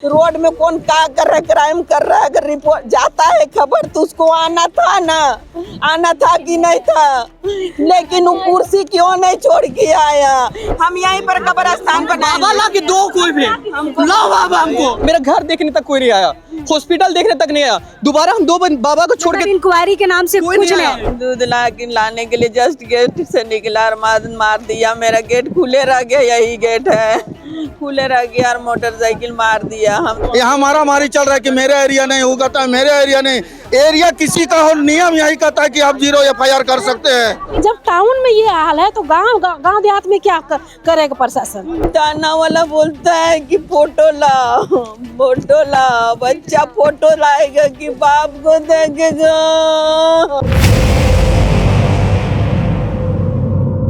Road में कौन क्या कर रहा है, क्राइम कर रहा है, अगर रिपोर्ट जाता है खबर तो उसको आना था ना, आना था कि नहीं था, लेकिन वो कुर्सी क्यों नहीं छोड़ के आया। हम यहीं पर कब्रिस्तान बाबा ला के दो, कोई भी लाओ बाबा हमको। मेरा घर देखने तक कोई नहीं आया, हॉस्पिटल देखने तक नहीं आया। दोबारा हम दो बाबा को छोड़ के इंक्वायरी के नाम से कुछ नहीं। दूध लाने के लिए जस्ट गेट से निकला और मार दिया। मेरा गेट खुले रह गया, यही गेट है खुले रह गया और मोटरसाइकिल मार दिया। हम यहाँ मारामारी चल रहा है कि मेरा एरिया नहीं, वो कहता है मेरा एरिया नहीं। एरिया किसी का हो, नियम यही कहता है कि आप 0 FIR कर सकते हैं। जब टाउन में ये हाल है तो गांव देहात में क्या करेगा प्रशासन? थाना वाला बोलता है कि फोटो लाओ, बच्चा फोटो लाएगा कि बाप को देखेगा।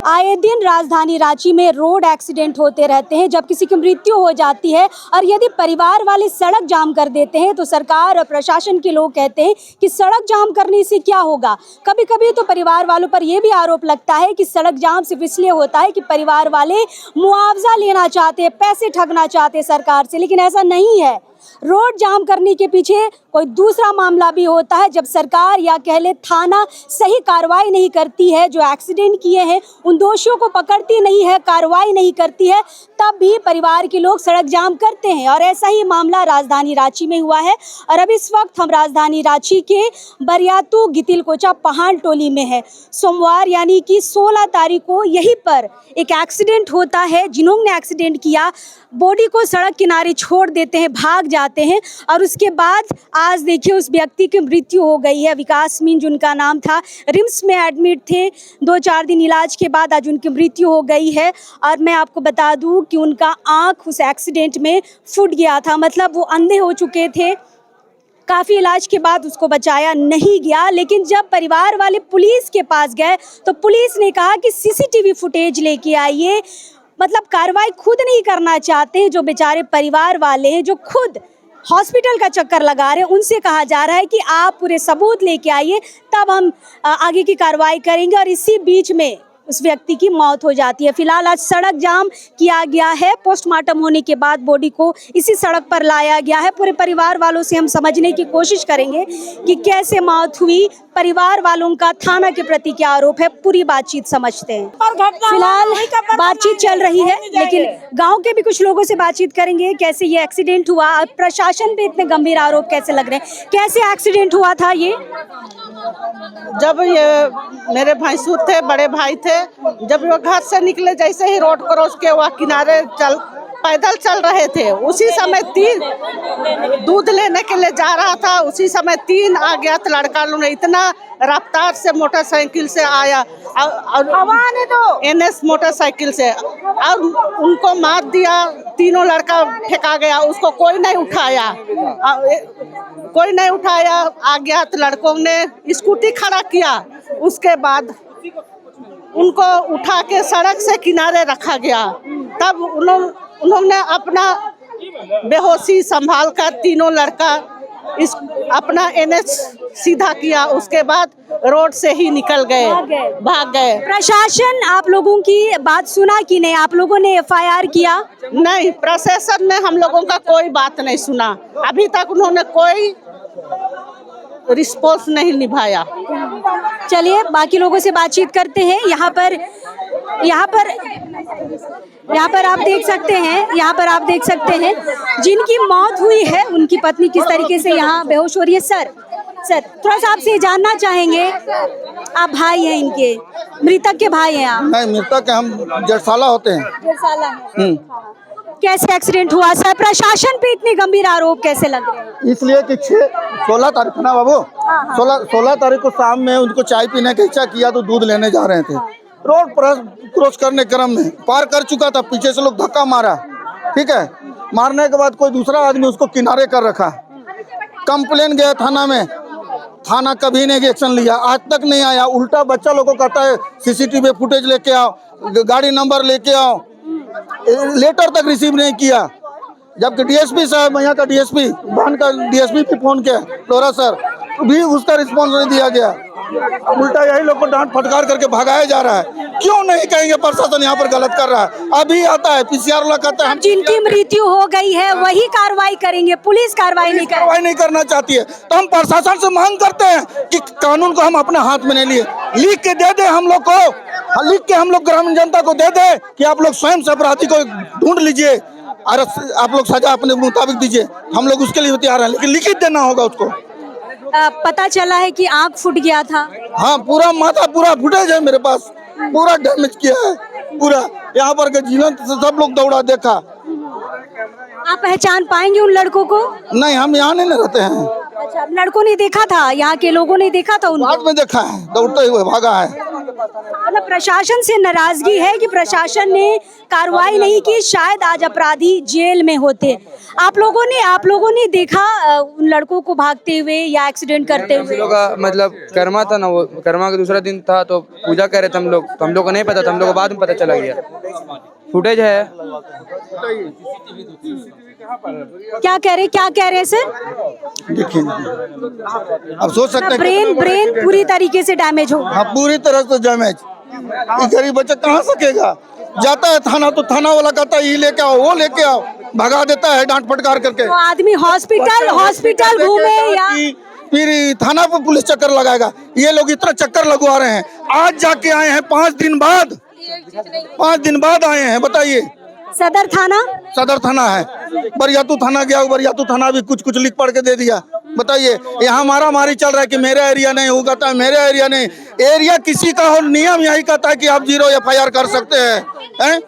आए दिन राजधानी रांची में रोड एक्सीडेंट होते रहते हैं। जब किसी की मृत्यु हो जाती है और यदि परिवार वाले सड़क जाम कर देते हैं तो सरकार और प्रशासन के लोग कहते हैं कि सड़क जाम करने से क्या होगा। कभी कभी तो परिवार वालों पर यह भी आरोप लगता है कि सड़क जाम सिर्फ इसलिए होता है कि परिवार वाले मुआवजा लेना चाहते हैं, पैसे ठगना चाहते हैं सरकार से, लेकिन ऐसा नहीं है। रोड जाम करने के पीछे कोई दूसरा मामला भी होता है। जब सरकार या कह ले थाना सही कार्रवाई नहीं करती है, जो एक्सीडेंट किए हैं उन दोषियों को पकड़ती नहीं है, कार्रवाई नहीं करती है, तब भी परिवार के लोग सड़क जाम करते हैं। और ऐसा ही मामला राजधानी रांची में हुआ है। और अब इस वक्त हम राजधानी रांची के बरियातू गितिलकोचा पहाड़ टोली में है। सोमवार यानी कि 16 तारीख को यहीं पर एक एक्सीडेंट होता है। जिन्होंने एक्सीडेंट किया बॉडी को सड़क किनारे छोड़ देते हैं, भाग जाते हैं और उसके बाद आज देखिए उस व्यक्ति की मृत्यु हो गई है। विकास मीन जिनका नाम था, रिम्स में एडमिट थे। 2-4 दिन इलाज के बाद आज उनकी मृत्यु हो गई है। और मैं आपको बता दूं कि उनका आँख उस एक्सीडेंट में फूट गया था, मतलब वो अंधे हो चुके थे। काफ़ी इलाज के बाद उसको बचाया नहीं गया। लेकिन जब परिवार वाले पुलिस के पास गए तो पुलिस ने कहा कि CCTV फुटेज लेके आइए। मतलब कार्रवाई खुद नहीं करना चाहते हैं। जो बेचारे परिवार वाले हैं, जो खुद हॉस्पिटल का चक्कर लगा रहे हैं, उनसे कहा जा रहा है कि आप पूरे सबूत लेके आइए, तब हम आगे की कार्रवाई करेंगे। और इसी बीच में उस व्यक्ति की मौत हो जाती है। फिलहाल आज सड़क जाम किया गया है। पोस्टमार्टम होने के बाद बॉडी को इसी सड़क पर लाया गया है। पूरे परिवार वालों से हम समझने की कोशिश करेंगे कि कैसे मौत हुई, परिवार वालों का थाना के प्रति क्या आरोप है, पूरी बातचीत समझते हैं। फिलहाल बातचीत चल रही है, लेकिन गांव के भी कुछ लोगों से बातचीत करेंगे कैसे ये एक्सीडेंट हुआ। प्रशासन पे इतने गंभीर आरोप कैसे लग रहे हैं, कैसे एक्सीडेंट हुआ था ये? जब ये मेरे भैंसुर थे, बड़े भाई थे, जब वो घर से निकले, जैसे ही रोड क्रॉस के वह किनारे पैदल चल रहे थे, उसी समय 3 दूध लेने के लिए जा रहा था। उसी समय 3 अज्ञात लड़का लोग ने इतना रफ्तार से मोटरसाइकिल से आया और NS मोटरसाइकिल से और उनको मार दिया। तीनों लड़का फेंका गया, उसको कोई नहीं उठाया। अज्ञात लड़कों ने स्कूटी खड़ा किया, उसके बाद उनको उठा के सड़क से किनारे रखा गया। तब उन्होंने अपना बेहोशी संभाल कर तीनों लड़का अपना NH सीधा किया। उसके बाद रोड से ही निकल गए, भाग गए। प्रशासन आप लोगों की बात सुना कि नहीं? आप लोगों ने FIR किया? नहीं, प्रशासन ने हम लोगों का कोई बात नहीं सुना। अभी तक उन्होंने कोई रिस्पॉन्स नहीं निभाया। चलिए बाकी लोगों से बातचीत करते हैं। यहाँ पर आप देख सकते हैं जिनकी मौत हुई है उनकी पत्नी किस तरीके से यहाँ बेहोश हो रही है। सर थोड़ा सा आपसे जानना चाहेंगे, आप भाई हैं इनके, मृतक के भाई हैं आप? नहीं, मृतक हम जेठसाला होते हैं। जेठसाला है। कैसे एक्सीडेंट हुआ सर? प्रशासन पे इतने गंभीर आरोप कैसे लग रहे हैं? इसलिए कि 16 तारीख ना बाबू, 16 तारीख को शाम में उनको चाय पीने की इच्छा किया तो दूध लेने जा रहे थे। रोड क्रॉस करने क्रम में पार कर चुका था, पीछे से लोग धक्का मारा। ठीक है, मारने के बाद कोई दूसरा आदमी उसको किनारे कर रखा। कंप्लेन गया थाना में, थाना कभी नहीं एक्शन लिया, आज तक नहीं आया। उल्टा बच्चा लोगों को कहता है CCTV फुटेज लेके आओ, गाड़ी नंबर लेके आओ, लेटर तक रिसीव नहीं किया। जबकि DSP साहब, यहाँ का DSP बहन का DSP भी फोन किया लोरा सर, भी उसका रिस्पॉन्स नहीं दिया गया। उल्टा यही लोग को डांट फटकार करके भगाया जा रहा है। क्यों नहीं कहेंगे प्रशासन यहाँ पर गलत कर रहा है? अभी आता है पीसीआर वाला कहता है हम जिनकी मृत्यु हो गई है वही कार्रवाई करेंगे, पुलिस कार्रवाई नहीं करेगी। कार्रवाई नहीं करना चाहती है, तो हम प्रशासन से मांग करते हैं कि कानून को हम अपने हाथ में नहीं लिए, लिख के दे दे हम लोग को, लिख के हम लोग ग्रामीण जनता को दे दे कि आप लोग स्वयं से अपराधी को ढूंढ लीजिए और आप लोग सजा अपने मुताबिक दीजिए, हम लोग उसके लिए तैयार हैं, लेकिन लिखित देना होगा उसको। पता चला है कि आंख फूट गया था। हाँ, पूरा माथा पूरा फुटेज है मेरे पास, पूरा डैमेज किया है पूरा, यहाँ पर के जीवंत से सब लोग दौड़ा देखा। आप पहचान पाएंगे उन लड़कों को? नहीं, हम यहाँ नहीं रहते हैं। अच्छा, लड़कों ने देखा था, यहाँ के लोगों ने देखा था उनको? बाद में देखा है, दौड़ते हुए भागा है। मतलब प्रशासन से नाराजगी है कि प्रशासन ने कार्रवाई नहीं की, शायद आज अपराधी जेल में होते। आप लोगों ने देखा उन लड़कों को भागते हुए या एक्सीडेंट करते हुए? लोग का मतलब कर्मा था ना, वो कर्मा का दूसरा दिन था तो पूजा कर रहे थे हम लोग, तो हम लोग को नहीं पता था, हम लोग को बाद में पता चला गया। फुटेज है। क्या कह रहे सर? देखिए, अब सोच सकते हैं ब्रेन पूरी तरीके से डैमेज हो। हाँ, पूरी तरह से डैमेज। ये गरीब बच्चा कहाँ सकेगा? जाता है थाना तो थाना वाला कहता है ये लेके आओ, वो लेके आओ, भगा देता है डांट फटकार करके। तो आदमी हॉस्पिटल घूमे या फिर थाना पर पुलिस चक्कर लगाएगा। ये लोग इतना चक्कर लगवा रहे हैं, आज जाके आए हैं 5 दिन बाद, 5 दिन बाद आए हैं। बताइए, सदर थाना है, बरियातू थाना गया, बरियातू थाना भी कुछ लिख पढ़ के दे दिया। बताइए, यहाँ मारा मारी चल रहा है कि मेरा एरिया नहीं, वो कहता है मेरा एरिया नहीं। एरिया किसी का हो, नियम यही कहता है कि आप 0 FIR कर सकते हैं,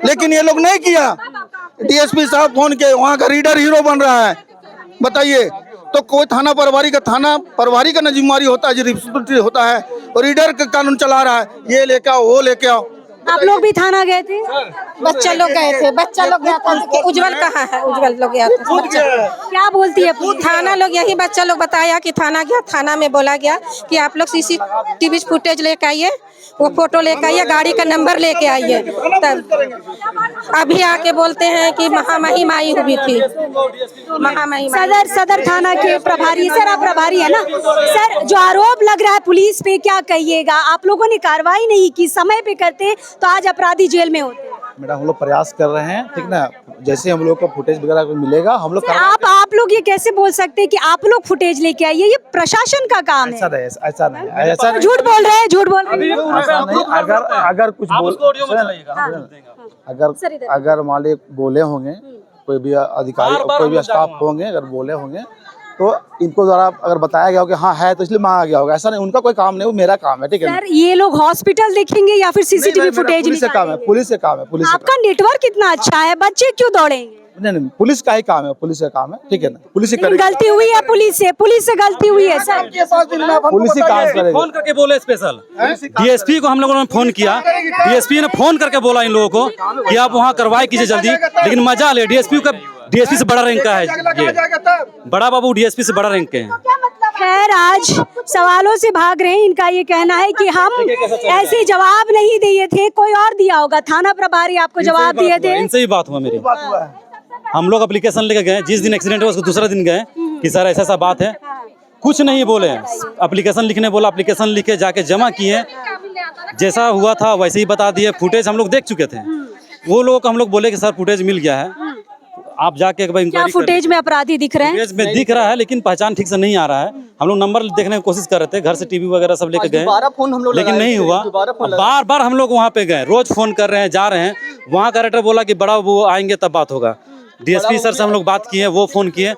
लेकिन ये लोग नहीं किया। DSP साहब फोन के, वहाँ का रीडर हीरो बन रहा है। बताइए, तो कोई थाना प्रभारी का न जिम्मेवारी होता है, रिस्पॉन्सिबिलिटी होता है, और रीडर का कानून चला रहा है, ये लेके आओ, वो लेके आओ। आप लोग भी थाना गए थे? बच्चा लोग गए थे, बच्चा लोग गया था। उज्जवल कहाँ है? उज्जवल लोग गया था बच्चा। क्या बोलती है थाना लोग? यही बच्चा लोग बताया कि थाना गया, थाना में बोला गया कि आप लोग CCTV फुटेज लेके आइए, वो फोटो लेके आइए, गाड़ी का नंबर लेके आइए। तब अभी आके बोलते हैं कि महामहिम आई हुई थी, महामहिम। सदर थाना के प्रभारी, सर आप प्रभारी है ना सर, जो आरोप लग रहा है पुलिस पे, क्या कहिएगा? आप लोगों ने कार्रवाई नहीं की, समय पे करते तो आज अपराधी जेल में होते। मैडम, हम लोग प्रयास कर रहे हैं, ठीक ना, जैसे हम लोग को फुटेज वगैरह मिलेगा हम लोग। आप लोग ये कैसे बोल सकते हैं कि आप लोग फुटेज लेके आइए? ये प्रशासन का काम है। ऐसा नहीं, झूठ बोल रहे हैं। ऐसा नहीं। अगर कुछ अगर मालिक बोले होंगे, कोई भी अधिकारी, कोई भी स्टाफ होंगे, अगर बोले होंगे तो इनको द्वारा अगर बताया गया हो कि हाँ है, तो इसलिए मांगा गया होगा। ऐसा नहीं, उनका कोई काम नहीं, वो मेरा काम है, ठीक है। सर, ये लोग हॉस्पिटल देखेंगे या फिर CCTV फुटेज? पुलिस से काम है, पुलिस से काम है। पुलिस आपका नेटवर्क इतना अच्छा है, बच्चे क्यों दौड़ेंगे? नहीं, पुलिस का ही काम है, पुलिस का काम है, ठीक है ना। पुलिस ही करेगी। गलती हुई है पुलिस से गलती हुई है सर। पुलिस ही काम करेगी। फोन करके बोले स्पेशल DSP को हम लोगों ने फोन किया, DSP ने फोन करके बोला इन लोगों को कि आप वहाँ कार्रवाई कीजिए जल्दी, लेकिन मजा ले, DSP से बड़ा रैंक का है ये, बड़ा बाबू DSP से बड़ा रैंक के हैं। खैर, आज सवालों से भाग रहे हैं। इनका ये कहना है कि हम ऐसे जवाब नहीं दिए थे, कोई और दिया होगा, थाना प्रभारी आपको जवाब दिए थे। इनसे ही बात हुआ मेरी, हम लोग एप्लीकेशन लेके गए, जिस दिन एक्सीडेंट हुआ उसको दूसरा दिन गए कि सर ऐसा बात है, कुछ नहीं बोले। एप्लीकेशन लिखने बोला, एप्लीकेशन लिखे जाके जमा किए, जैसा हुआ था वैसे ही बता दिए। फुटेज हम लोग देख चुके थे, वो लोग को हम लोग बोले कि सर फुटेज मिल गया है, आप जाके एक बार इंक्वायरी। फुटेज में अपराधी दिख रहे हैं? फुटेज में दिख रहा है, लेकिन पहचान ठीक से नहीं आ रहा है। हम लोग नंबर देखने की कोशिश कर रहे थे, घर से टीवी वगैरह सब लेके गए, लेकिन नहीं हुआ। बार हम लोग वहाँ पे गए, रोज फोन कर रहे हैं, जा रहे हैं। वहाँ का रेटर बोला कि बड़ा वो आएंगे तब बात होगा। DSP सर से हम लोग बात किए, वो फोन किए,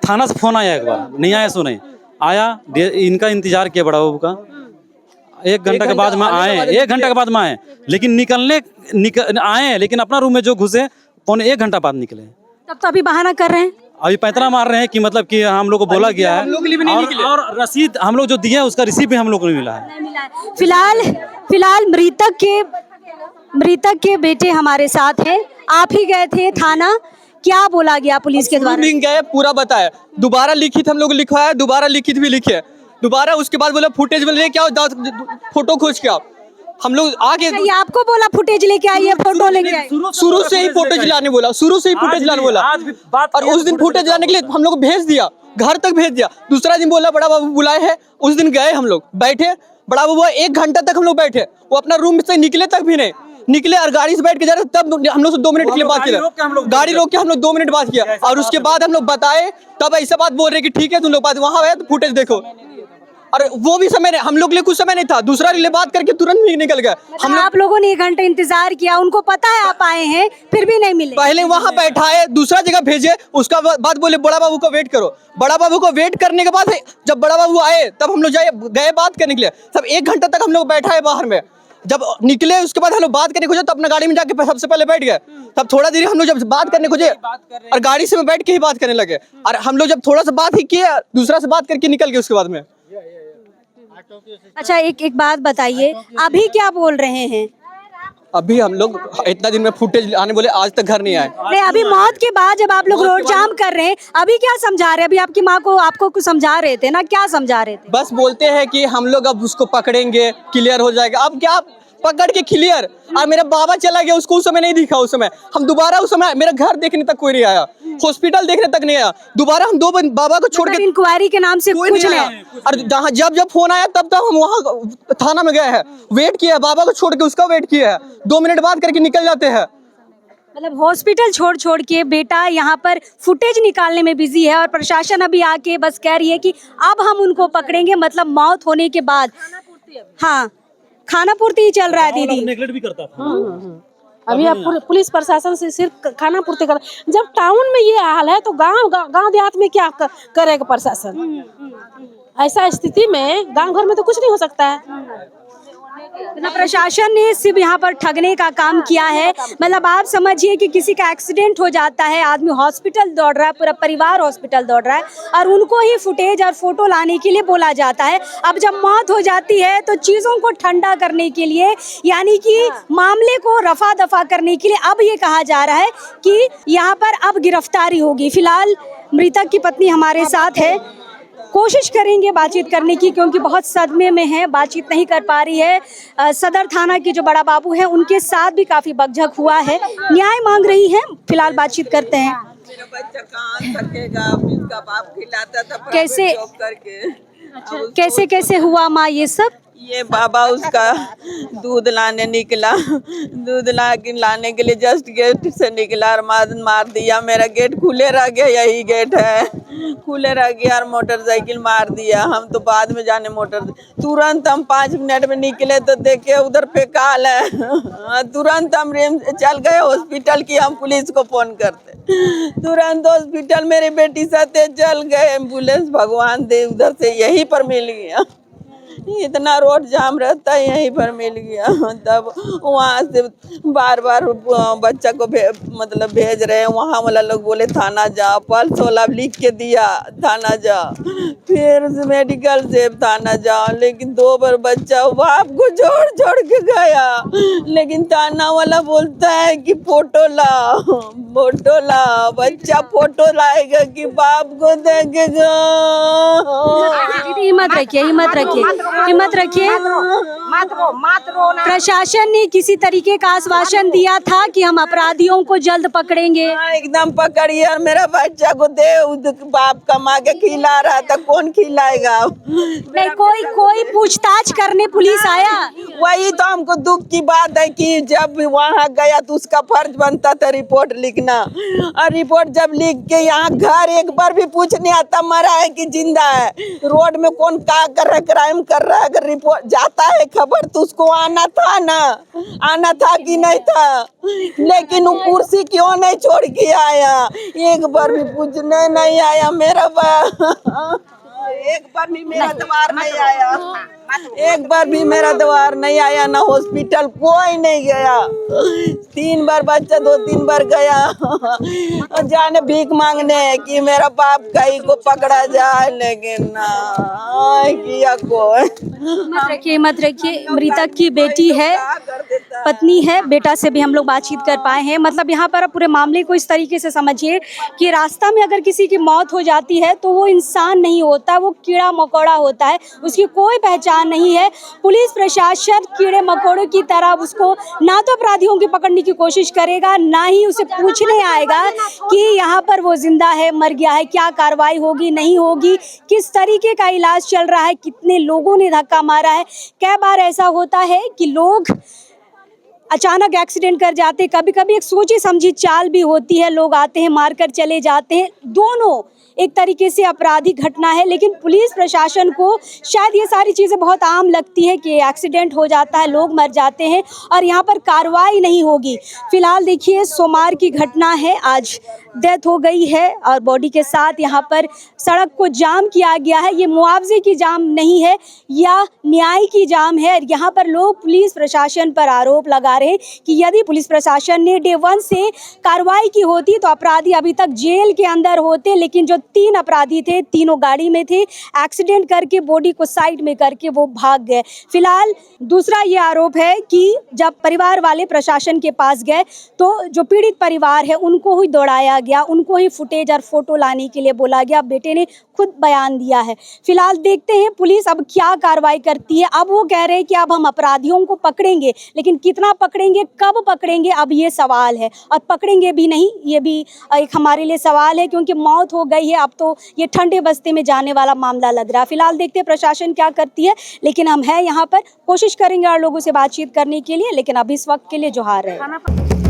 थाना से फोन आया, एक बार नहीं आया सो नहीं आया, इनका इंतजार किया बड़ा बाबू का। 1 घंटा के बाद में आए, 1 घंटा के बाद में आए, लेकिन आए, लेकिन अपना रूम में जो घुसे 1 घंटा बाद निकले। तब तो अभी बहाना कर रहे हैं, अभी पैंतरा मार रहे हैं कि मतलब कि हम लोग को बोला गया है, और रसीद हम लोग जो दिए हैं उसका रिसीव भी हम लोग को नहीं मिला है। फिलहाल मृतक के बेटे हमारे साथ हैं। आप ही गए थे थाना, क्या बोला गया पुलिस के द्वारा? गए, पूरा बताया, दोबारा लिखित हम लोग लिखवाया, दोबारा लिखित भी लिखे, दोबारा उसके बाद बोले फुटेज में लेके आओ, फोटो खींच के आओ। हम लोग आगे आपको बोला फुटेज लेके आइए, फोटो लेके आइए। शुरू से ही फुटेज लाने बोला, शुरू से ही फुटेज लाने बोला, और उस दिन फुटेज लाने के लिए हम लोग को भेज दिया, घर तक भेज दिया। दूसरा दिन बोला बड़ा बाबू बुलाए हैं, उस दिन गए हम लोग, बैठे, बड़ा बाबू 1 घंटा तक हम लोग बैठे, वो अपना रूम से निकले तक भी नहीं निकले, और गाड़ी से बैठ के जा रहे तब हम लोग से 2 मिनट के लिए बात किया, गाड़ी रोक के हम लोग 2 मिनट बात किया, और उसके बाद हम लोग बताए तब ऐसा बात बोल रहे कि ठीक है तुम लोग बात वहाँ है तो फुटेज देखो। और वो भी समय नहीं, हम लोग के लिए कुछ समय नहीं था, दूसरा रिले बात करके तुरंत भी निकल गए। हम आप लोगों ने 1 घंटे इंतजार किया, उनको पता है आप आए हैं फिर भी नहीं मिले। पहले वहाँ बैठाए, दूसरा जगह भेजे, उसका बाद बोले बड़ा बाबू को वेट करो। बड़ा बाबू को वेट करने के बाद जब बड़ा बाबू आए तब हम लोग गए बात करने के लिए। सब 1 घंटा तक हम लोग बैठाए बाहर में, जब निकले उसके बाद हम लोग बात करने खोजे तो अपना गाड़ी में जाके सबसे पहले बैठ गए। तब थोड़ा देर हम लोग जब बात करने खोजे और गाड़ी से बैठ के ही बात करने लगे, और हम लोग जब थोड़ा सा बात ही किए दूसरा से बात करके निकल गए उसके बाद में। अच्छा एक बात बताइए, अभी क्या बोल रहे हैं? अभी हम लोग इतना दिन में फुटेज आने बोले, आज तक घर नहीं आए। नहीं, अभी मौत के बाद जब आप लोग रोड जाम कर रहे हैं, अभी क्या समझा रहे हैं? अभी आपकी माँ को आपको कुछ समझा रहे थे ना, क्या समझा रहे थे? बस बोलते हैं कि हम लोग अब उसको पकड़ेंगे, क्लियर हो जाएगा। अब क्या पकड़ के क्लियर? और मेरा बाबा चला गया, उसको उस समय नहीं दिखा। उस समय हम दोबारा, उस समय मेरा घर देखने तक कोई नहीं आया, हॉस्पिटल देखने तक नहीं आया। दोबारा हम 2 बाबा को छोड़ के इंक्वायरी के नाम से कुछ नहीं। और जब फोन आया तब हम वहाँ थाना में गए हैं, वेट किया, बाबा को छोड़ के उसका वेट किया है, 2 मिनट बात करके निकल जाते हैं। मतलब हॉस्पिटल छोड़ के बेटा यहाँ पर फुटेज निकालने में बिजी है, और प्रशासन अभी आके बस कह रही है कि अब हम उनको पकड़ेंगे, मतलब मौत होने के बाद। हाँ, खाना पूर्ति ही चल रहा है दीदी। नेगलेक्ट भी करता था। अभी अब पुलिस प्रशासन से सिर्फ खाना पूर्ति कर, जब टाउन में ये हाल है तो गांव देहात में क्या करेगा प्रशासन? ऐसा स्थिति में गांव घर में तो कुछ नहीं हो सकता है। मतलब प्रशासन ने सिर्फ यहाँ पर ठगने का काम किया है। मतलब आप समझिए कि किसी का एक्सीडेंट हो जाता है, आदमी हॉस्पिटल दौड़ रहा है, पूरा परिवार हॉस्पिटल दौड़ रहा है, और उनको ही फुटेज और फोटो लाने के लिए बोला जाता है। अब जब मौत हो जाती है तो चीज़ों को ठंडा करने के लिए, यानी कि मामले को रफा दफा करने के लिए अब ये कहा जा रहा है कि यहाँ पर अब गिरफ्तारी होगी। फिलहाल मृतक की पत्नी हमारे साथ है, कोशिश करेंगे बातचीत करने की, क्योंकि बहुत सदमे में है, बातचीत नहीं कर पा रही है। सदर थाना के जो बड़ा बाबू हैं उनके साथ भी काफ़ी बकझक हुआ है, न्याय मांग रही है। फिलहाल बातचीत करते हैं। मेरा बच्चा कहाँ सकेगा, इसका बाप खिलाता था कैसे करके। कैसे हुआ माँ ये सब? ये बाबा उसका दूध लाने निकला, दूध लाने के लिए जस्ट गेट से निकला और मार दिया। मेरा गेट खुले रह गया, यही गेट है, खुले रह गया और मोटरसाइकिल मार दिया। हम तो बाद में जाने तुरंत हम 5 मिनट में निकले तो देखे उधर पे काल है। तुरंत हम चल गए हॉस्पिटल की, हम पुलिस को फोन करते, तुरंत हॉस्पिटल मेरी बेटी साथ चल गए एम्बुलेंस, भगवान दे उधर से यहीं पर मिल गया। इतना रोड जाम रहता है, यहीं पर मिल गया। तब वहाँ से बार बच्चा को मतलब भेज रहे हैं, वहाँ वाला लोग बोले थाना जा, पल्स वाला लिख के दिया थाना जा, फिर मेडिकल से थाना जा, लेकिन 2 बार बच्चा बाप को छोड़ के गया। लेकिन थाना वाला बोलता है कि फोटो ला, बच्चा फोटो लाएगा कि बाप को देखेगा। हिम्मत रखिए। प्रशासन ने किसी तरीके का आश्वासन दिया था कि हम अपराधियों को जल्द पकड़ेंगे। एकदम पकड़िए, और मेरा बच्चा को दे, बाप कमा के खिला रहा था, कौन खिलाएगा? नहीं, कोई पूछताछ करने पुलिस आया? वही तो हमको दुख की बात है कि जब वहाँ गया तो उसका फर्ज बनता था रिपोर्ट लिखना, और रिपोर्ट जब लिख के यहाँ घर एक बार भी पूछने आता मरा है कि जिंदा है, रोड में कौन क्या कर रहा है, क्राइम कर रहा है, अगर रिपोर्ट जाता है खबर तो उसको आना था कि नहीं था। लेकिन वो कुर्सी क्यों नहीं छोड़ के आया, एक बार भी पूछने नहीं आया। मेरा एक बार भी मेरा द्वार नहीं आया, एक बार भी मेरा द्वार नहीं आया, ना हॉस्पिटल कोई नहीं गया। 3 बार बच्चा 2-3 बार गया जाने भीख मांगने कि मेरा बाप कहीं को पकड़ा जाए, लेकिन ना किया कोई। मत रखिए। मृतक की बेटी है, पत्नी है, बेटा से भी हम लोग बातचीत कर पाए हैं। मतलब यहाँ पर पूरे मामले को इस तरीके से समझिए कि रास्ता में अगर किसी की मौत हो जाती है तो वो इंसान नहीं होता, वो कीड़ा मकोड़ा होता है, उसकी कोई पहचान समाधान नहीं है। पुलिस प्रशासन कीड़े मकोड़ों की तरह उसको ना तो अपराधियों की पकड़ने की कोशिश करेगा, ना ही उसे पूछने आएगा कि यहाँ पर वो जिंदा है, मर गया है, क्या कार्रवाई होगी, नहीं होगी, किस तरीके का इलाज चल रहा है, कितने लोगों ने धक्का मारा है। कई बार ऐसा होता है कि लोग अचानक एक्सीडेंट कर जाते हैं, कभी कभी एक सोची समझी चाल भी होती है, लोग आते हैं मारकर चले जाते हैं। दोनों एक तरीके से अपराधी घटना है, लेकिन पुलिस प्रशासन को शायद ये सारी चीज़ें बहुत आम लगती है कि एक्सीडेंट हो जाता है, लोग मर जाते हैं और यहाँ पर कार्रवाई नहीं होगी। फिलहाल देखिए सोमवार की घटना है, आज डेथ हो गई है और बॉडी के साथ यहाँ पर सड़क को जाम किया गया है। ये मुआवजे की जाम नहीं है या न्याय की जाम है। यहाँ पर लोग पुलिस प्रशासन पर आरोप लगा रहे हैं कि यदि पुलिस प्रशासन ने डे 1 से कार्रवाई की होती तो अपराधी अभी तक जेल के अंदर होते, लेकिन जो 3 अपराधी थे, तीनों गाड़ी में थे, एक्सीडेंट करके बॉडी को साइड में करके वो भाग गए। फिलहाल दूसरा ये आरोप है कि जब परिवार वाले प्रशासन के पास गए तो जो पीड़ित परिवार है उनको ही दौड़ाया गया, उनको ही फुटेज और फोटो लाने के लिए बोला गया। बेटे ने खुद बयान दिया है। फिलहाल देखते हैं पुलिस अब क्या कार्रवाई करती है। अब वो कह रहे हैं कि अब हम अपराधियों को पकड़ेंगे, लेकिन कितना पकड़ेंगे, कब पकड़ेंगे, अब ये सवाल है। और पकड़ेंगे भी नहीं, ये भी एक हमारे लिए सवाल है, क्योंकि मौत हो गई है। अब तो ये ठंडे बस्ते में जाने वाला मामला लग रहा है। फिलहाल देखते हैं प्रशासन क्या करती है, लेकिन हम हैं यहाँ पर, कोशिश करेंगे और लोगों से बातचीत करने के लिए, लेकिन अभी इस वक्त के लिए जोहार है।